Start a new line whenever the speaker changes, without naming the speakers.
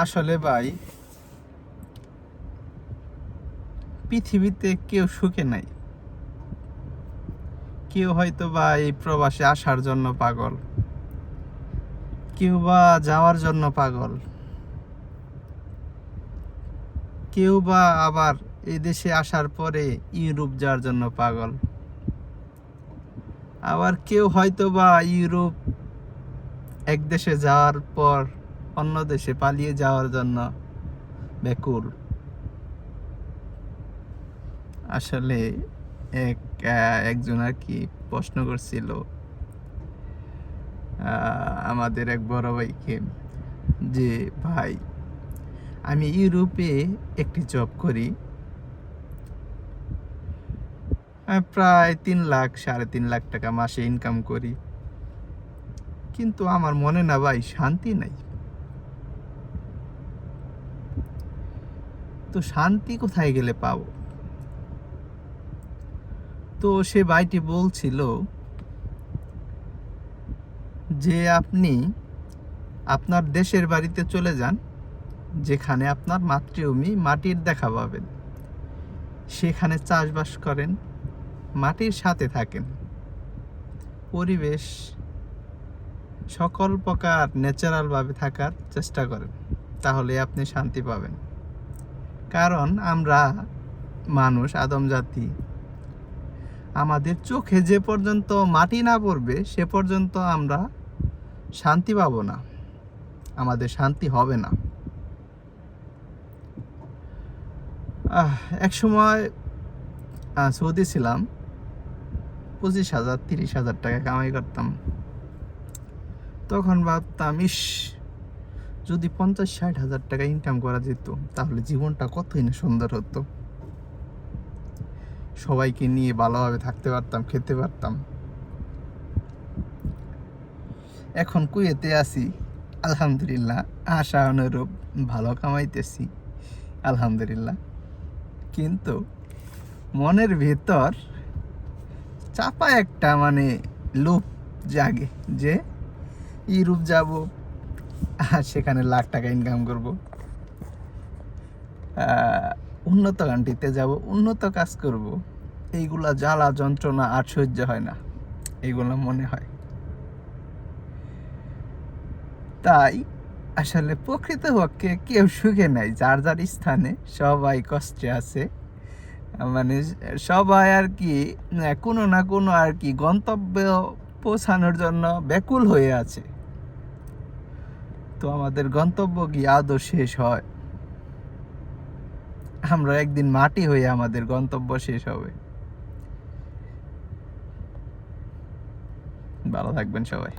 আসলে ভাই, পৃথিবীতে কেউ সুখে নাই। কেউ হয়তো বা এই প্রবাসে আসার জন্য পাগল, কেউ বা যাওয়ার জন্য পাগল, কেউ বা আবার এই দেশে আসার পরে ইউরোপ যাওয়ার জন্য পাগল, আবার কেউ হয়তো বা ইউরোপ এক দেশে যাওয়ার পর অন্য দেশে পালিয়ে যাওয়ার জন্য ব্যাকুল। আসলে একজন আর কি প্রশ্ন করছিল আমাদের এক বড় ভাইকে, যে ভাই, আমি ইউরোপে একটি জব করি, প্রায় 3 লাখ 3.5 লাখ টাকা মাসে ইনকাম করি, কিন্তু আমার মনে না ভাই শান্তি নাই। তো শান্তি কোথায় গেলে পাবো? তো সে ভাইটি বলছিল যে আপনি আপনার দেশের বাড়িতে চলে যান, যেখানে আপনার মাতৃভূমি, মাটির দেখা পাবেন, সেখানে চাষবাস করেন, মাটির সাথে থাকেন, পরিবেশ সকল প্রকার ন্যাচারালভাবে থাকার চেষ্টা করেন, তাহলে আপনি শান্তি পাবেন। কারণ আমরা মানুষ, আদম জাতি, আমাদের চোখে যে পর্যন্ত মাটি না পড়বে সে পর্যন্ত আমরা শান্তি পাবো না, আমাদের শান্তি হবে না। এক সময় সৌদি ছিলাম, 25,000 30,000 টাকা কামাই করতাম। তখন ভাবতাম, ইস, যদি 50-60 হাজার টাকা ইনকাম করা যেত তাহলে জীবনটা কতই না সুন্দর হতো, সবাইকে নিয়ে ভালোভাবে থাকতে পারতাম, খেতে পারতাম। এখন কুয়েতে আছি, আলহামদুলিল্লাহ, আশা অনুরূপ ভালো কামাইতেছি, আলহামদুলিল্লাহ। কিন্তু মনের ভেতর চাপা একটা লোভ জাগে যে ইউরোপ যাব, আর সেখানে লাখ টাকা ইনকাম করব, উন্নত কান্ট্রিতে যাব, উন্নত কাজ করব। এইগুলা জ্বালা যন্ত্রণা আর সহ্য হয় না, এইগুলো মনে হয়। তাই আসলে প্রকৃতপক্ষে কেউ সুখে নাই, যার যার স্থানে সবাই কষ্টে আছে। সবাই আর কি কোনো না কোনো আর কি গন্তব্য পৌঁছানোর জন্য ব্যাকুল হয়ে আছে। তো আমাদের গন্তব্য কি আদৌ শেষ হয়? আমরা একদিন মাটি হয়ে আমাদের গন্তব্য শেষ হবে। ভালো থাকবেন সবাই।